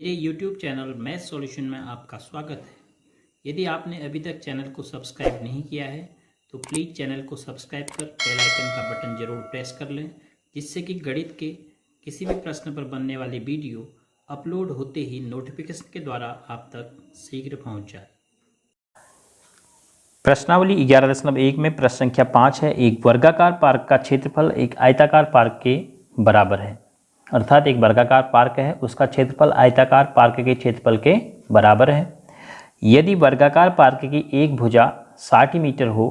मेरे YouTube channel math solution में आपका स्वागत है। यदि आपने अभी तक चैनल को सब्सक्राइब नहीं किया है तो प्लीज़ चैनल को सब्सक्राइब कर बेल आइकन का बटन ज़रूर प्रेस कर लें, जिससे कि गणित के किसी भी प्रश्न पर बनने वाली वीडियो अपलोड होते ही नोटिफिकेशन के द्वारा आप तक शीघ्र पहुंच जाए। प्रश्नावली 11.1 में प्रश्न संख्या 5 है। एक वर्गाकार पार्क का क्षेत्रफल एक आयताकार पार्क के बराबर है। अर्थात एक वर्गाकार पार्क है, उसका क्षेत्रफल आयताकार पार्क के क्षेत्रफल के बराबर है। यदि वर्गाकार पार्क की एक भुजा 60 मीटर हो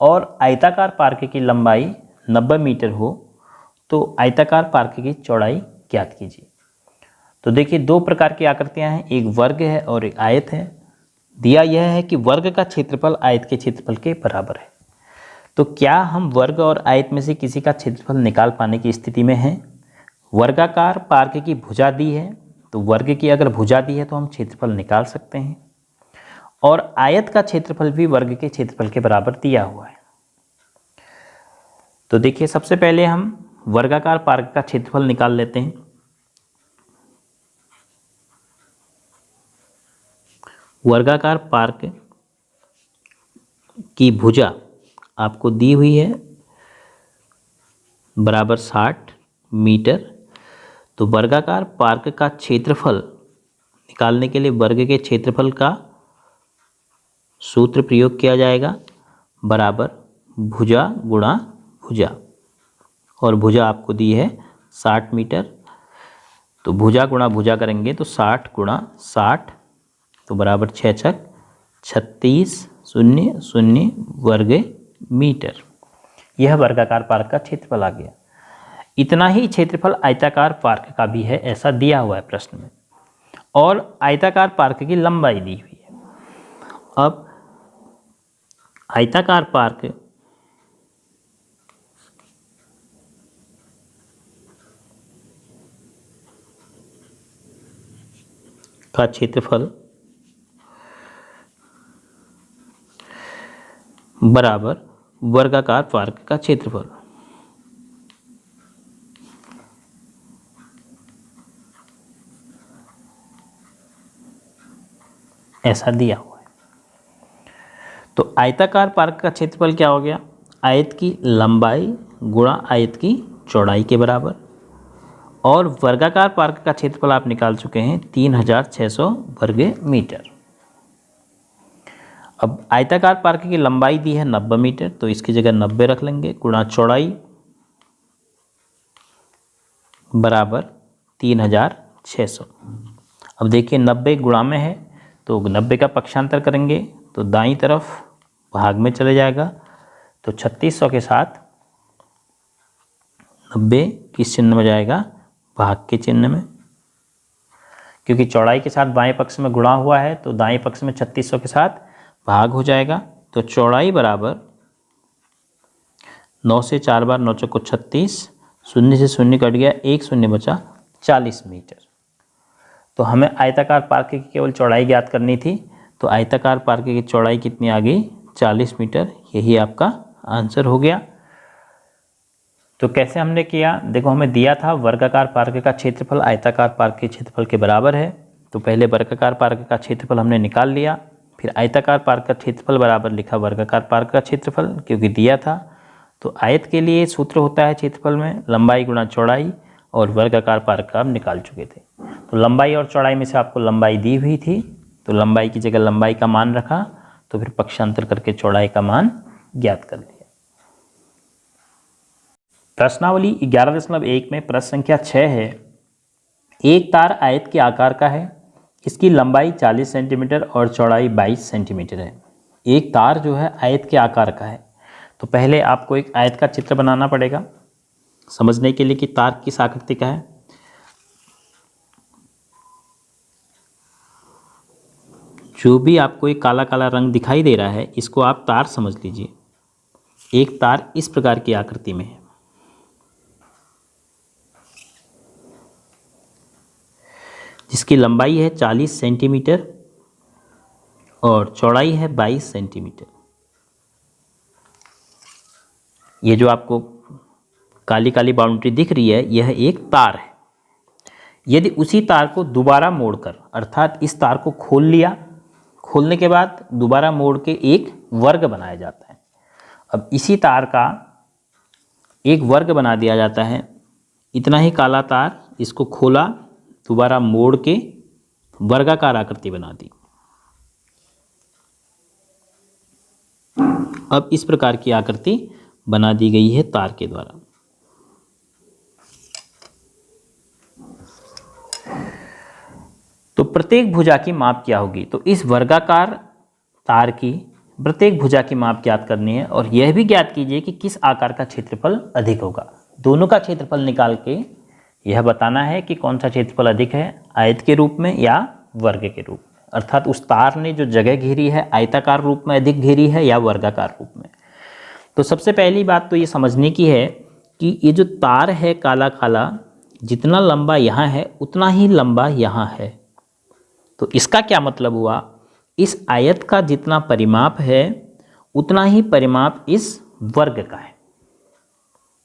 और आयताकार पार्क की लंबाई 90 मीटर हो तो आयताकार पार्क की चौड़ाई ज्ञात कीजिए। तो देखिए, दो प्रकार की आकृतियां हैं, एक वर्ग है और एक आयत है। दिया यह है कि वर्ग का क्षेत्रफल आयत के क्षेत्रफल के बराबर है। तो क्या हम वर्ग और आयत में से किसी का क्षेत्रफल निकाल पाने की स्थिति में हैं? वर्गाकार पार्क की भुजा दी है, तो वर्ग की अगर भुजा दी है तो हम क्षेत्रफल निकाल सकते हैं, और आयत का क्षेत्रफल भी वर्ग के क्षेत्रफल के बराबर दिया हुआ है। तो देखिए, सबसे पहले हम वर्गाकार पार्क का क्षेत्रफल निकाल लेते हैं। वर्गाकार पार्क की भुजा आपको दी हुई है बराबर 60 मीटर। तो वर्गाकार पार्क का क्षेत्रफल निकालने के लिए वर्ग के क्षेत्रफल का सूत्र प्रयोग किया जाएगा, बराबर भुजा गुणा भुजा, और भुजा आपको दी है 60 मीटर। तो भुजा गुणा भुजा करेंगे तो 60 गुणा 60, तो बराबर 6 छक 36 शून्य शून्य वर्ग मीटर। यह वर्गाकार पार्क का क्षेत्रफल आ गया। इतना ही क्षेत्रफल आयताकार पार्क का भी है, ऐसा दिया हुआ है प्रश्न में, और आयताकार पार्क की लंबाई दी हुई है। अब आयताकार पार्क का क्षेत्रफल बराबर वर्गाकार पार्क का क्षेत्रफल। ऐसा दिया हुआ है। तो आयताकार पार्क का क्षेत्रफल क्या हो गया? आयत की लंबाई गुणा आयत की चौड़ाई के बराबर, और वर्गाकार पार्क का क्षेत्रफल आप निकाल चुके हैं 3600 वर्ग मीटर। अब आयताकार पार्क की लंबाई दी है 90 मीटर, तो इसकी जगह 90 रख लेंगे, गुणा चौड़ाई बराबर 3600। अब देखिए, 90 गुणा में है तो 90 का पक्षांतर करेंगे तो दाईं तरफ भाग में चले जाएगा, तो 3600 के साथ 90 किस चिन्ह में जाएगा? भाग के चिन्ह में, क्योंकि चौड़ाई के साथ बाएं पक्ष में गुणा हुआ है तो दाएं पक्ष में 3600 के साथ भाग हो जाएगा। तो चौड़ाई बराबर 9 से 4 बार 9 चौको 36, शून्य से शून्य कट गया, एक शून्य बचा 40 मीटर। तो हमें आयताकार पार्क की केवल चौड़ाई ज्ञात करनी थी, तो आयताकार पार्क की चौड़ाई कितनी आ गई? 40 मीटर। यही आपका आंसर हो गया। तो कैसे हमने किया? देखो, हमें दिया था वर्गाकार पार्क का क्षेत्रफल आयताकार पार्क के क्षेत्रफल के बराबर है, तो पहले वर्गाकार पार्क का क्षेत्रफल हमने निकाल लिया, फिर आयताकार पार्क का क्षेत्रफल बराबर लिखा वर्गाकार पार्क का क्षेत्रफल, क्योंकि दिया था। तो आयत के लिए सूत्र होता है क्षेत्रफल में लंबाई गुणा चौड़ाई, और वर्गाकार पार्क का आप निकाल चुके थे। तो लंबाई और चौड़ाई में से आपको लंबाई दी हुई थी, तो लंबाई की जगह लंबाई का मान रखा, तो फिर पक्षांतर करके चौड़ाई का मान ज्ञात कर लिया। प्रश्नावली 11.1 में प्रश्न संख्या 6 है। एक तार आयत के आकार का है, इसकी लंबाई 40 सेंटीमीटर और चौड़ाई 22 सेंटीमीटर है। एक तार जो है आयत के आकार का है, तो पहले आपको एक आयत का चित्र बनाना पड़ेगा समझने के लिए कि तार किस आकृति का है। जो भी आपको एक काला काला रंग दिखाई दे रहा है, इसको आप तार समझ लीजिए। एक तार इस प्रकार की आकृति में है, जिसकी लंबाई है 40 सेंटीमीटर और चौड़ाई है 22 सेंटीमीटर। ये जो आपको काली काली बाउंड्री दिख रही है, यह एक तार है। यदि उसी तार को दोबारा मोड़कर, अर्थात इस तार को खोल लिया, खोलने के बाद दोबारा मोड़ के एक वर्ग बनाया जाता है। अब इसी तार का एक वर्ग बना दिया जाता है, इतना ही काला तार, इसको खोला, दोबारा मोड़ के वर्गाकार आकृति बना दी। अब इस प्रकार की आकृति बना दी गई है तार के द्वारा। तो प्रत्येक भुजा की माप क्या होगी? तो इस वर्गाकार तार की प्रत्येक भुजा की माप ज्ञात करनी है और यह भी ज्ञात कीजिए कि किस आकार का क्षेत्रफल अधिक होगा। दोनों का क्षेत्रफल निकाल के यह बताना है कि कौन सा क्षेत्रफल अधिक है, आयत के रूप में या वर्ग के रूप में। अर्थात उस तार ने जो जगह घेरी है आयताकार रूप में अधिक घेरी है या वर्गाकार रूप में। तो सबसे पहली बात तो ये समझने की है कि ये जो तार है काला काला, जितना लंबा यहाँ है उतना ही लंबा यहाँ है। तो इसका क्या मतलब हुआ? इस आयत का जितना परिमाप है उतना ही परिमाप इस वर्ग का है।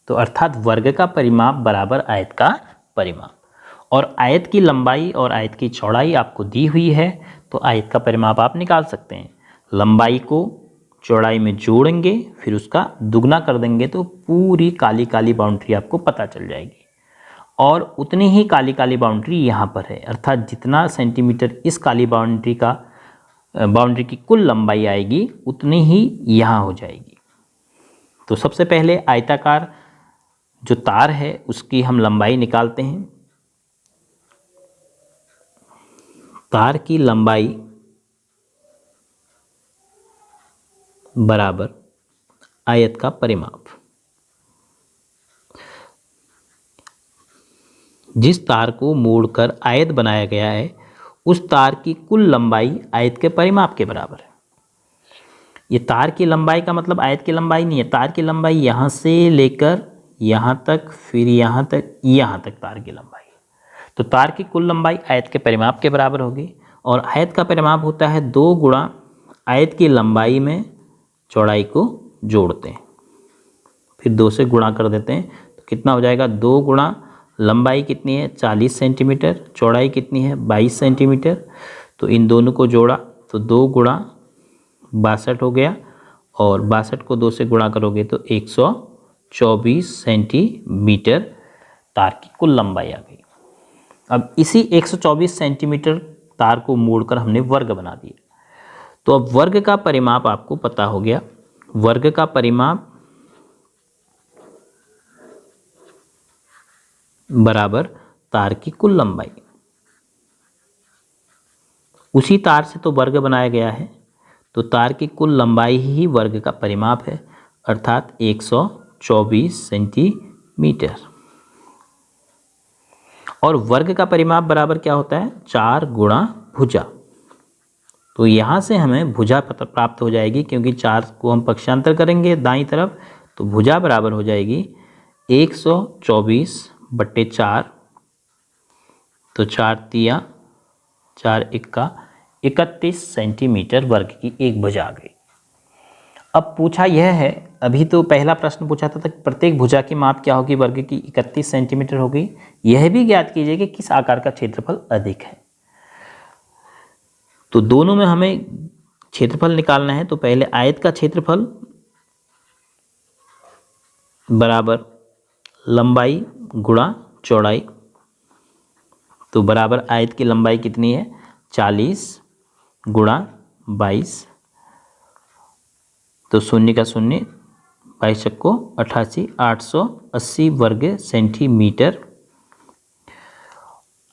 तो अर्थात वर्ग का परिमाप बराबर आयत का परिमाप, और आयत की लंबाई और आयत की चौड़ाई आपको दी हुई है, तो आयत का परिमाप आप निकाल सकते हैं। लंबाई को चौड़ाई में जोड़ेंगे, फिर उसका दुगना कर देंगे, तो पूरी काली काली बाउंड्री आपको पता चल जाएगी। और उतनी ही काली काली बाउंड्री यहाँ पर है, अर्थात जितना सेंटीमीटर इस काली बाउंड्री की कुल लंबाई आएगी उतनी ही यहाँ हो जाएगी। तो सबसे पहले आयताकार जो तार है उसकी हम लंबाई निकालते हैं। तार की लंबाई बराबर आयत का परिमाप। जिस तार को मोड़कर आयत बनाया गया है उस तार की कुल लंबाई आयत के परिमाप के बराबर है। ये तार की लंबाई का मतलब आयत की लंबाई नहीं है, तार की लंबाई यहाँ से लेकर यहाँ तक, फिर यहाँ तक तार की लंबाई। तो तार की कुल लंबाई आयत के परिमाप के बराबर होगी, और आयत का परिमाप होता है 2 गुणा आयत की लंबाई में चौड़ाई को जोड़ते हैं, फिर 2 से गुणा कर देते हैं, तो कितना हो जाएगा? 2 गुणा लंबाई कितनी है 40 सेंटीमीटर, चौड़ाई कितनी है 22 सेंटीमीटर। तो इन दोनों को जोड़ा तो 2 गुणा 62 हो गया, और 62 को 2 से गुणा करोगे तो 124 सेंटीमीटर तार की कुल लंबाई आ गई। अब इसी 124 सेंटीमीटर तार को मोड़कर हमने वर्ग बना दिया। तो अब वर्ग का परिमाप आपको पता हो गया। वर्ग का परिमाप बराबर तार की कुल लंबाई। उसी तार से तो वर्ग बनाया गया है, तो तार की कुल लंबाई ही वर्ग का परिमाप है, अर्थात 124 सेंटीमीटर। और वर्ग का परिमाप बराबर क्या होता है? 4 गुणा भुजा। तो यहाँ से हमें भुजा प्राप्त हो जाएगी, क्योंकि 4 को हम पक्षांतर करेंगे दाईं तरफ, तो भुजा बराबर हो जाएगी 124/4। तो 4 तिया 4 इक्का 31 सेंटीमीटर वर्ग की एक भुजा आ गई। अब पूछा यह है, अभी तो पहला प्रश्न पूछा था प्रत्येक भुजा की माप क्या होगी? वर्ग की 31 सेंटीमीटर होगी। यह भी ज्ञात कीजिए कि किस आकार का क्षेत्रफल अधिक है। तो दोनों में हमें क्षेत्रफल निकालना है। तो पहले आयत का क्षेत्रफल बराबर लंबाई गुणा चौड़ाई। तो बराबर आयत की लंबाई कितनी है? 40 गुणा 22। तो 0 का 0, 22 को 88, 880 वर्ग सेंटीमीटर।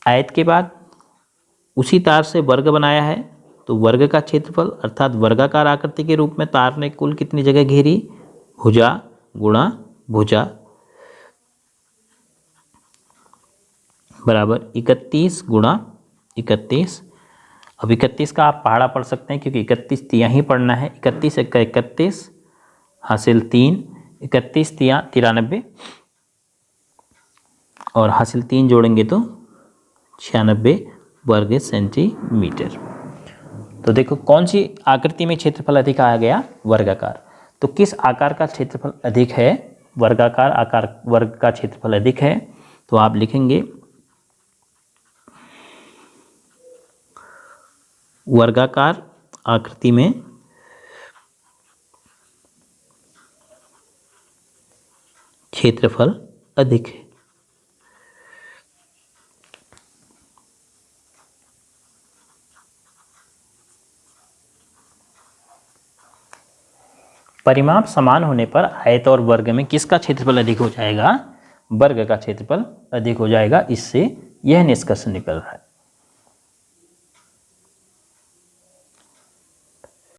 आयत के बाद उसी तार से वर्ग बनाया है, तो वर्ग का क्षेत्रफल अर्थात वर्गाकार आकृति के रूप में तार ने कुल कितनी जगह घेरी? भुजा गुणा भुजा बराबर 31 गुणा 31। अब 31 का आप पहाड़ा पढ़ सकते हैं, क्योंकि 31 तिया ही पढ़ना है। 31 × 31 हासिल 3, 31 तिया 93, और हासिल 3 जोड़ेंगे तो 96 वर्ग सेंटीमीटर। तो देखो कौन सी आकृति में क्षेत्रफल अधिक आ गया? वर्गाकार। तो किस आकार का क्षेत्रफल अधिक है? वर्गाकार आकार वर्ग का क्षेत्रफल अधिक है। तो आप लिखेंगे वर्गाकार आकृति में क्षेत्रफल अधिक है। परिमाप समान होने पर आयत और वर्ग में किसका क्षेत्रफल अधिक हो जाएगा? वर्ग का क्षेत्रफल अधिक हो जाएगा। इससे यह निष्कर्ष निकल रहा है।